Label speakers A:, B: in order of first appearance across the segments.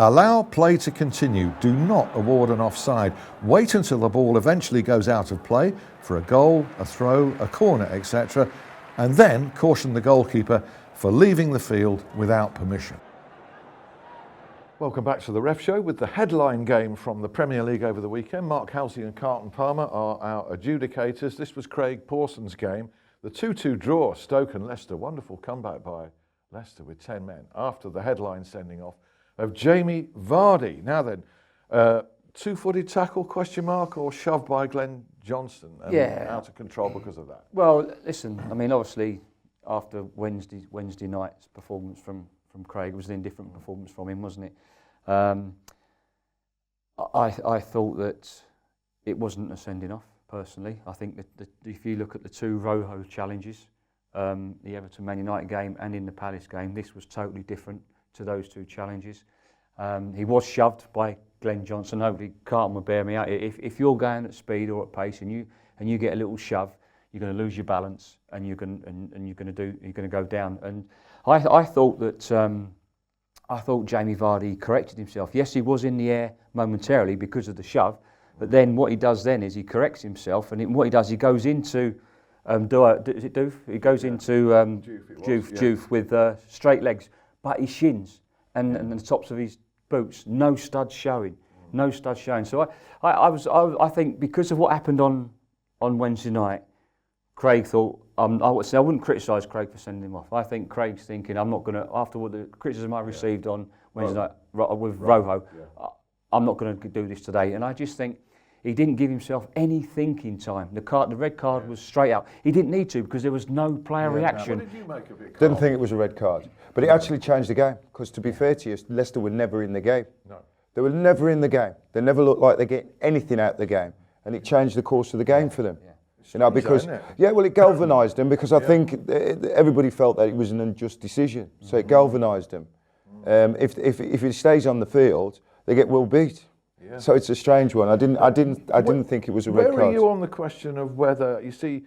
A: Allow play to continue. Do not award an offside. Wait until the ball eventually goes out of play for a goal, a throw, a corner, etc. And then caution the goalkeeper for leaving the field without permission. Welcome back to the Ref Show with the headline game from the Premier League over the weekend. Mark Halsey and Carlton Palmer are our adjudicators. This was Craig Pawson's game. The 2-2 draw, Stoke and Leicester. Wonderful comeback by Leicester with 10 men after the headline sending off of Jamie Vardy. Now then, two-footed tackle, question mark, or shoved by Glenn Johnson and out of control because of that?
B: Well, listen, I mean, obviously, after Wednesday night's performance from Craig, it was an indifferent performance from him, wasn't it? I thought that it wasn't a sending off, personally. I think that if you look at the two Rojo challenges, the Everton Man United game and in the Palace game, this was totally different to those two challenges. He was shoved by Glenn Johnson. Hopefully Carlton will bear me out. If you're going at speed or at pace and you get a little shove, you're going to lose your balance and you're going to go down. And I thought that I thought Jamie Vardy corrected himself. Yes, he was in the air momentarily because of the shove, but then what he does then is he corrects himself, and what he does, he goes into is it Doof? He goes into Doof with straight legs, but his shins and the tops of his boots, no studs showing. So I think because of what happened on Wednesday night, Craig thought, I wouldn't criticise Craig for sending him off. I think Craig's thinking, I'm not going to, after what the criticism I received on Wednesday night with Rojo, I'm not going to do this today. And I just think he didn't give himself any thinking time. The red card was straight out. He didn't need to because there was no player reaction.
A: What did you make of it, Carl?
C: Didn't think it was a red card. But it actually changed the game, because to be fair to you, Leicester were never in the game.
A: No.
C: They were never in the game. They never looked like they get anything out of the game. And it changed the course of the game for them.
A: Yeah.
C: You know, because it galvanised them, because I think everybody felt that it was an unjust decision. So it galvanised them. If it stays on the field, they get well beat. Yeah. So it's a strange one. I didn't think it was a red card.
A: Where are you on the question of whether, you see,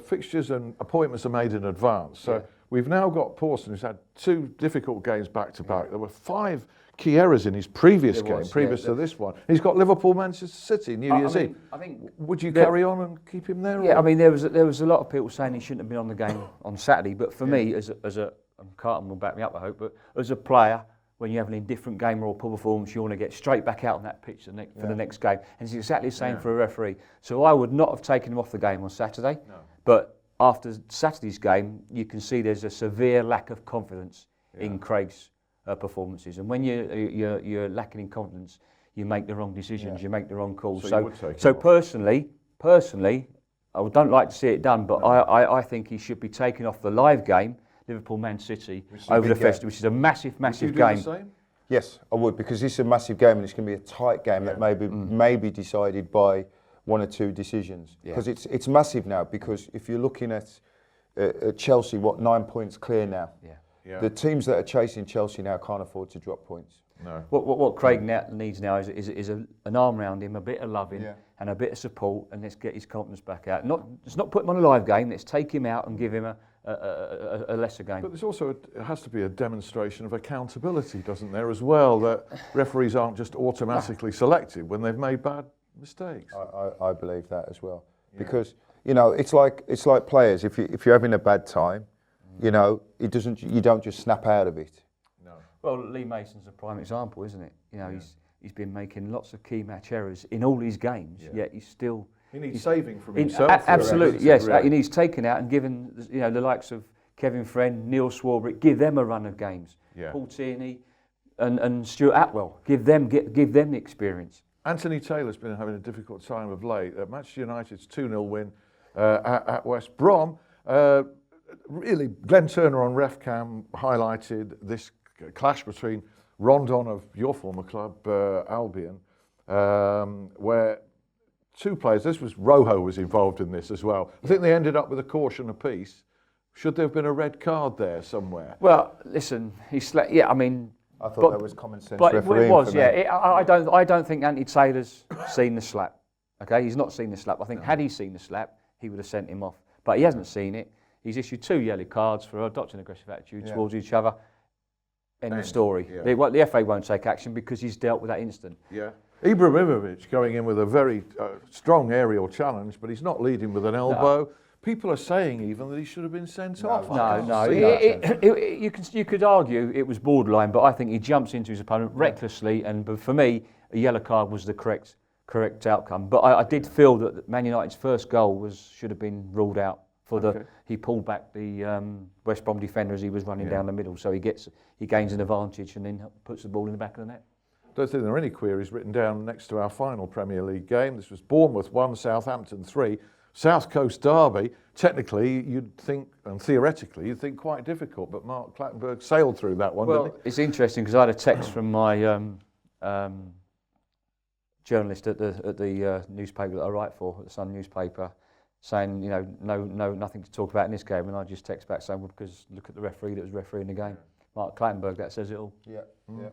A: fixtures and appointments are made in advance? So we've now got Pawson, who's had two difficult games back to back. There were 5 key errors in his previous game, previous to this one. He's got Liverpool, Manchester City, New Year's Eve.
B: I think
A: would you carry on and keep him there?
B: Yeah, I mean, there was a lot of people saying he shouldn't have been on the game on Saturday. But for me, as a Carlton will back me up, I hope. But as a player, when you have an indifferent game or a poor performance, you want to get straight back out on that pitch for the next game. And it's exactly the same for a referee. So I would not have taken him off the game on Saturday. No. But after Saturday's game, you can see there's a severe lack of confidence in Craig's performances. And when you're lacking in confidence, you make the wrong decisions, you make the wrong calls. So personally, I don't like to see it done, but I think he should be taken off the live game, Liverpool Man City, over the festival, which is a massive game.
A: Would you do the same?
C: Yes, I would, because this is a massive game and it's going to be a tight game that may be decided by 1 or 2 decisions. Because it's massive now, because if you're looking at Chelsea, 9 points clear now? Yeah. The teams that are chasing Chelsea now can't afford to drop points.
A: No.
B: What Craig needs now is an arm around him, a bit of loving and a bit of support, and let's get his confidence back out. Let's not put him on a live game, let's take him out and give him a lesser game.
A: But there's also, it has to be a demonstration of accountability, doesn't there, as well, that referees aren't just automatically selected when they've made bad mistakes.
C: I believe that as well. Because, you know, it's like players, if you're having a bad time, you know, you don't just snap out of it.
A: No.
B: Well, Lee Mason's a prime example, isn't it? You know, he's been making lots of key match errors in all his games, yet he's still...
A: He needs saving from himself.
B: Absolutely, yes. He needs taken out and given, you know, the likes of Kevin Friend, Neil Swarbrick, give them a run of games. Yeah. Paul Tierney and Stuart Atwell, give them the experience.
A: Anthony Taylor's been having a difficult time of late. Manchester United's 2-0 win at West Brom. Really, Glenn Turner on RefCam highlighted this clash between Rondon of your former club, Albion, where 2 players, Rojo was involved in this as well. I think they ended up with a caution apiece. Should there have been a red card there somewhere?
B: Well, listen, I
C: thought that was common sense
B: but
C: refereeing.
B: It was, I don't think Anthony Taylor's seen the slap. Okay, he's not seen the slap. I think had he seen the slap, he would have sent him off. But he hasn't seen it. He's issued 2 yellow cards for adopting an aggressive attitude towards each other. End of story.
A: yeah.
B: The FA won't take action because he's dealt with that incident.
A: Yeah. Ibrahimovic going in with a very strong aerial challenge, but he's not leading with an elbow. People are saying even that he should have been sent off.
B: You could argue it was borderline, but I think he jumps into his opponent recklessly, and for me, a yellow card was the correct outcome. But I did feel that Man United's first goal should have been ruled out for he pulled back the West Brom defender as he was running down the middle, so he gains an advantage and then puts the ball in the back of the net.
A: Don't think there are any queries written down next to our final Premier League game. This was Bournemouth 1, Southampton 3. South Coast derby, technically you'd think, and theoretically you'd think quite difficult, but Mark Clattenburg sailed through that one, didn't he?
B: It's interesting because I had a text from my journalist at the newspaper that I write for, the Sun newspaper, saying, you know, nothing to talk about in this game, and I just text back saying, well, because look at the referee that was refereeing the game. Mark Clattenburg, that says it all.
C: Yeah, yeah.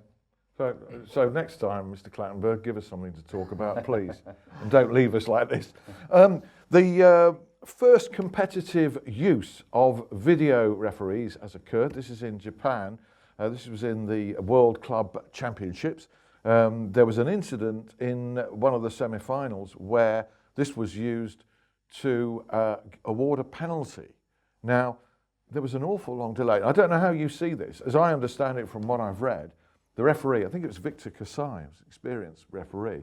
A: So next time, Mr. Clattenburg, give us something to talk about, please, and don't leave us like this. The first competitive use of video referees has occurred. This is in Japan. This was in the World Club Championships. There was an incident in one of the semi-finals where this was used to award a penalty. Now, there was an awful long delay. I don't know how you see this. As I understand it from what I've read, the referee, I think it was Victor Kasai, an experienced referee,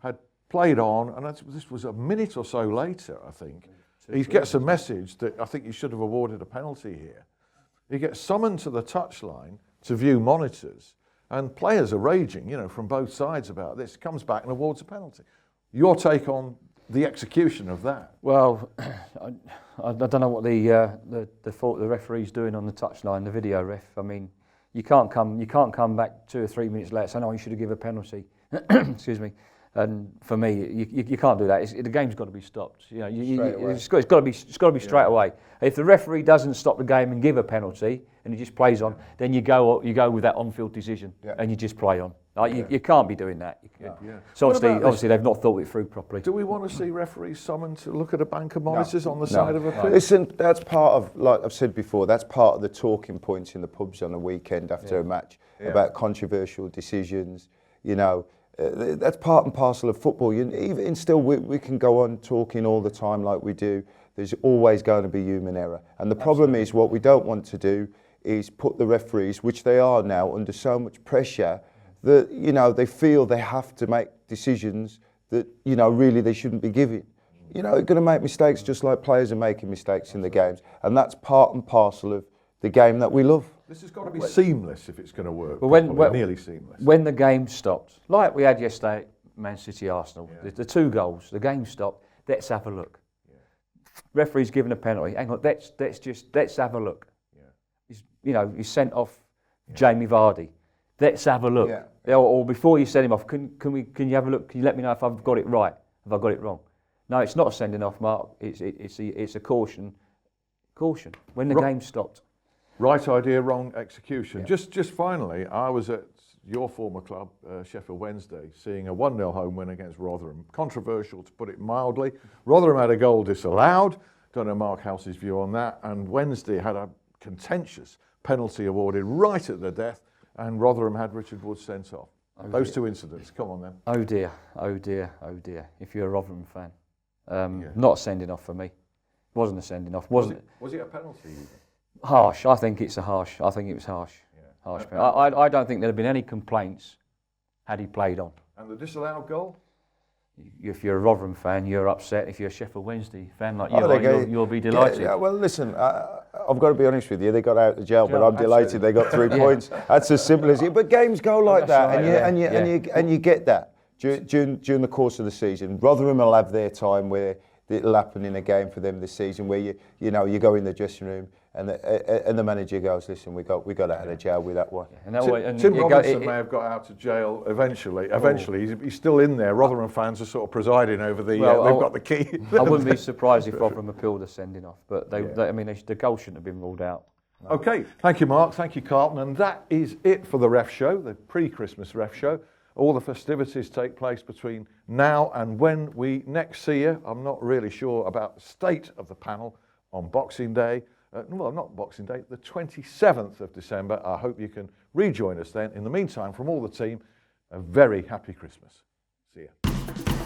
A: had played on, and this was a minute or so later, I think. He gets a message that I think he should have awarded a penalty here. He gets summoned to the touchline to view monitors, and players are raging, you know, from both sides about this. Comes back and awards a penalty. Your take on the execution of that?
B: Well, I don't know what the referee's doing on the touchline, the video ref. I mean, you can't come back 2 or 3 minutes later saying, "Oh, you should have given a penalty." Excuse me. And for me, you can't do that. The game's got to be stopped. You know, it's got to be straight away. If the referee doesn't stop the game and give a penalty, and he just plays on, then you go with that on-field decision, and you just play on. You can't be doing that. So obviously they've not thought it through properly.
A: Do we want to see referees summoned to look at a bank of monitors on the side of a pitch?
C: Listen, that's part of, like I've said before, that's part of the talking points in the pubs on the weekend after a match about controversial decisions. You know, that's part and parcel of football. Even still, we can go on talking all the time like we do. There's always going to be human error. And the problem is, what we don't want to do is put the referees, which they are now, under so much pressure that, you know, they feel they have to make decisions that, you know, really they shouldn't be giving. You know, they're going to make mistakes just like players are making mistakes in the games. And that's part and parcel of the game that we love.
A: This has got to be seamless if it's going to work. Nearly seamless.
B: When the game stopped, like we had yesterday, Man City Arsenal, the 2 goals, the game stopped. Let's have a look. Referee's given a penalty. Hang on, let's have a look. He's sent off Jamie Vardy. Let's have a look. Or before you send him off, can you have a look? Can you let me know if I've got it right? Have I got it wrong? No, it's not a sending off, Mark. It's a caution. Caution when the game stopped.
A: Right idea, wrong execution. Just finally, I was at your former club, Sheffield Wednesday, seeing a 1-0 home win against Rotherham. Controversial, to put it mildly. Rotherham had a goal disallowed. Don't know Mark House's view on that. And Wednesday had a contentious penalty awarded right at the death, and Rotherham had Richard Wood sent off. Those 2 incidents, come on then.
B: Oh dear, oh dear, oh dear. If you're a Rotherham fan. Not a sending off for me. Wasn't a sending off. Was it
A: a penalty?
B: Harsh. I think it was harsh. Harsh. I don't think there'd have been any complaints had he played on.
A: And the disallowed goal?
B: If you're a Rotherham fan, you're upset. If you're a Sheffield Wednesday fan like you'll be delighted.
C: Yeah, well, listen, I've got to be honest with you. They got out of jail, but I'm delighted they got 3 points. That's as simple as it. But games go like that, and you get that during the course of the season. Rotherham will have their time where it'll happen in a game for them this season, where you go in the dressing room and the manager goes, "Listen, we got out of jail with that one."
A: Tim Robinson may have got out of jail eventually. He's still in there. Rotherham fans are sort of presiding over the. They've got the key.
B: I wouldn't be surprised if Rotherham appealed the sending off, but the goal shouldn't have been ruled out.
A: Okay, thank you, Mark. Thank you, Carlton, and that is it for the Ref Show, the pre-Christmas Ref Show. All the festivities take place between now and when we next see you. I'm not really sure about the state of the panel on Boxing Day. well, not Boxing Day, the 27th of December. I hope you can rejoin us then. In the meantime, from all the team, a very happy Christmas. See you.